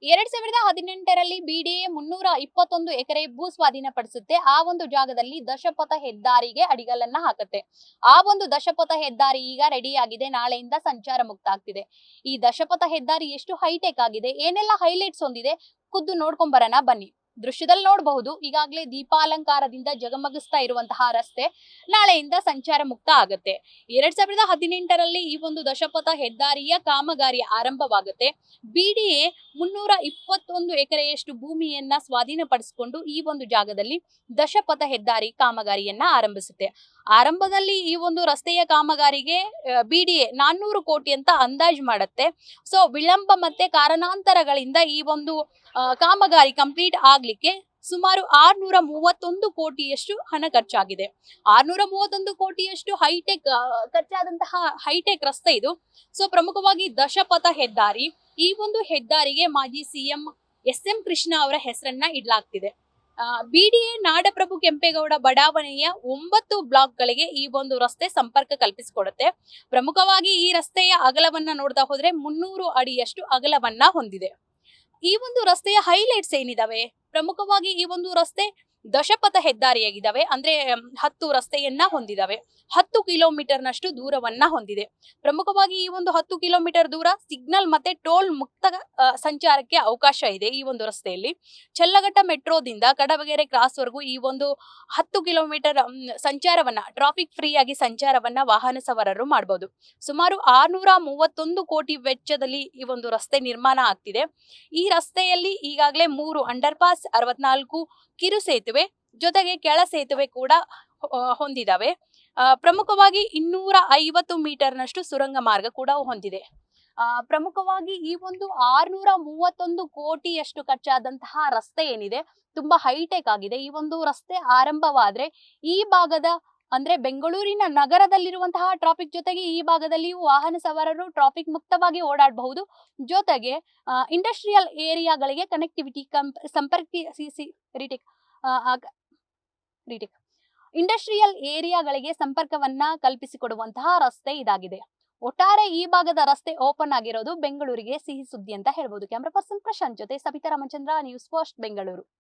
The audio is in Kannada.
2018ರಲ್ಲಿ ಬಿಡಿಎ 321 ಎಕರೆ ಭೂ ಸ್ವಾಧೀನಪಡಿಸುತ್ತೆ. ಆ ಒಂದು ಜಾಗದಲ್ಲಿ ದಶಪಥ ಹೆದ್ದಾರಿಗೆ ಅಡಿಗಲನ್ನ ಹಾಕುತ್ತೆ. ಆ ಒಂದು ದಶಪಥ ಹೆದ್ದಾರಿ ಈಗ ರೆಡಿ ಆಗಿದೆ. ನಾಳೆಯಿಂದ ಸಂಚಾರ ಮುಕ್ತ ಆಗ್ತಿದೆ. ಈ ದಶಪಥ ಹೆದ್ದಾರಿ ಎಷ್ಟು ಹೈಟೆಕ್ ಆಗಿದೆ, ಏನೆಲ್ಲ ಹೈಲೈಟ್ಸ್ ಹೊಂದಿದೆ, ಖುದ್ದು ನೋಡ್ಕೊಂಡ್ ಬರೋಣ ಬನ್ನಿ. ದೃಶ್ಯದಲ್ಲಿ ನೋಡಬಹುದು, ಈಗಾಗಲೇ ದೀಪಾಲಂಕಾರದಿಂದ ಜಗಮಗಿಸ್ತಾ ಇರುವಂತಹ ರಸ್ತೆ ನಾಳೆಯಿಂದ ಸಂಚಾರ ಮುಕ್ತ ಆಗುತ್ತೆ. 2018ರಲ್ಲಿ ಈ ಒಂದು ದಶಪಥ ಹೆದ್ದಾರಿಯ ಕಾಮಗಾರಿ ಆರಂಭವಾಗುತ್ತೆ. ಬಿಡಿಎ 321 ಎಕರೆಯಷ್ಟು ಭೂಮಿಯನ್ನ ಸ್ವಾಧೀನಪಡಿಸಿಕೊಂಡು ಈ ಒಂದು ಜಾಗದಲ್ಲಿ ದಶಪಥ ಹೆದ್ದಾರಿ ಕಾಮಗಾರಿಯನ್ನ ಆರಂಭಿಸುತ್ತೆ. ಆರಂಭದಲ್ಲಿ ಈ ಒಂದು ರಸ್ತೆಯ ಕಾಮಗಾರಿಗೆ ಬಿಡಿಎ 400 ಕೋಟಿ ಅಂತ ಅಂದಾಜು ಮಾಡುತ್ತೆ. ಸೊ ವಿಳಂಬ ಮತ್ತೆ ಕಾರಣಾಂತರಗಳಿಂದ ಈ ಒಂದು ಕಾಮಗಾರಿ ಕಂಪ್ಲೀಟ್ ಆಗ್ಲಿಕ್ಕೆ ಸುಮಾರು 631 ಕೋಟಿಯಷ್ಟು ಹಣ ಖರ್ಚಾಗಿದೆ. 631 ಕೋಟಿಯಷ್ಟು ಹೈಟೆಕ್ ಖರ್ಚಾದಂತಹ ಹೈಟೆಕ್ ರಸ್ತೆ ಇದು. ಸೊ ಪ್ರಮುಖವಾಗಿ ದಶಪಥ ಹೆದ್ದಾರಿ. ಈ ಒಂದು ಹೆದ್ದಾರಿಗೆ ಮಾಜಿ ಸಿಎಂ ಎಸ್.ಎಂ. ಕೃಷ್ಣ ಅವರ ಹೆಸರನ್ನ ಇಡಲಾಗ್ತಿದೆ. ಬಿಡಿಎ ನಾಡಪ್ರಭು ಕೆಂಪೇಗೌಡ ಬಡಾವಣೆಯ 9 ಬ್ಲಾಕ್ಗಳಿಗೆ ಈ ಒಂದು ರಸ್ತೆ ಸಂಪರ್ಕ ಕಲ್ಪಿಸಿಕೊಡುತ್ತೆ. ಪ್ರಮುಖವಾಗಿ ಈ ರಸ್ತೆಯ ಅಗಲವನ್ನ ನೋಡ್ತಾ ಹೋದ್ರೆ 300 ಅಡಿಯಷ್ಟು ಅಗಲವನ್ನ ಹೊಂದಿದೆ. ಈ ಒಂದು ರಸ್ತೆಯ ಹೈಲೈಟ್ಸ್ ಏನಿದಾವೆ, ಪ್ರಮುಖವಾಗಿ ಈ ಒಂದು ರಸ್ತೆ ದಶಪಥ ಹೆದ್ದಾರಿಯಾಗಿದ್ದಾವೆ. ಅಂದ್ರೆ 10 ರಸ್ತೆಯನ್ನ ಹೊಂದಿದಾವೆ. 10 ಕಿಲೋಮೀಟರ್ನಷ್ಟು ದೂರವನ್ನ ಹೊಂದಿದೆ. ಪ್ರಮುಖವಾಗಿ ಈ ಒಂದು 10 ಕಿಲೋಮೀಟರ್ ದೂರ ಸಿಗ್ನಲ್ ಮತ್ತೆ ಟೋಲ್ ಮುಕ್ತ ಸಂಚಾರಕ್ಕೆ ಅವಕಾಶ ಇದೆ. ಈ ಒಂದು ರಸ್ತೆಯಲ್ಲಿ ಚಲ್ಲಘಟ್ಟ ಮೆಟ್ರೋದಿಂದ ಕಡಬಗೆರೆ ಕ್ರಾಸ್ ವರೆಗೂ ಈ ಒಂದು 10 ಕಿಲೋಮೀಟರ್ ಸಂಚಾರವನ್ನ ಟ್ರಾಫಿಕ್ ಫ್ರೀ ಆಗಿ ಸಂಚಾರವನ್ನ ವಾಹನ ಸವಾರರು ಮಾಡಬಹುದು. ಸುಮಾರು 631 ಕೋಟಿ ವೆಚ್ಚದಲ್ಲಿ ಈ ಒಂದು ರಸ್ತೆ ನಿರ್ಮಾಣ ಆಗ್ತಿದೆ. ಈ ರಸ್ತೆಯಲ್ಲಿ ಈಗಾಗಲೇ 3 ಅಂಡರ್ ಪಾಸ್, 64 ಕಿರು ಸೇತುವೆ ಜೊತೆಗೆ ಕೆಳ ಸೇತುವೆ ಕೂಡ ಹೊಂದಿದಾವೆ. ಪ್ರಮುಖವಾಗಿ 250 ಮೀಟರ್ನಷ್ಟು ಸುರಂಗ ಮಾರ್ಗ ಕೂಡ ಹೊಂದಿದೆ. ಪ್ರಮುಖವಾಗಿ ಈ ಒಂದು 631 ಕೋಟಿಯಷ್ಟು ಖರ್ಚಾದಂತಹ ರಸ್ತೆ ಏನಿದೆ ತುಂಬಾ ಹೈಟೆಕ್ ಆಗಿದೆ. ಈ ಒಂದು ರಸ್ತೆ ಆರಂಭವಾದ್ರೆ ಈ ಭಾಗದ ಅಂದ್ರೆ ಬೆಂಗಳೂರಿನ ನಗರದಲ್ಲಿರುವಂತಹ ಟ್ರಾಫಿಕ್ ಜೊತೆಗೆ ಈ ಭಾಗದಲ್ಲಿಯೂ ವಾಹನ ಸವಾರರು ಟ್ರಾಫಿಕ್ ಮುಕ್ತವಾಗಿ ಓಡಾಡಬಹುದು. ಜೊತೆಗೆ ಇಂಡಸ್ಟ್ರಿಯಲ್ ಏರಿಯಾಗಳಿಗೆ ಕನೆಕ್ಟಿವಿಟಿ ಇಂಡಸ್ಟ್ರಿಯಲ್ ಏರಿಯಾಗಳಿಗೆ ಸಂಪರ್ಕವನ್ನ ಕಲ್ಪಿಸಿಕೊಡುವಂತಹ ರಸ್ತೆ ಇದಾಗಿದೆ. ಒಟ್ಟಾರೆ ಈ ಭಾಗದ ರಸ್ತೆ ಓಪನ್ ಆಗಿರೋದು ಬೆಂಗಳೂರಿಗೆ ಸಿಹಿ ಸುದ್ದಿ ಅಂತ ಹೇಳ್ಬೋದು. ಕ್ಯಾಮರಾ ಪರ್ಸನ್ ಪ್ರಶಾಂತ್ ಜೊತೆ ಸಬಿತಾ ರಾಮಚಂದ್ರ, ನ್ಯೂಸ್ ಫಸ್ಟ್ ಬೆಂಗಳೂರು.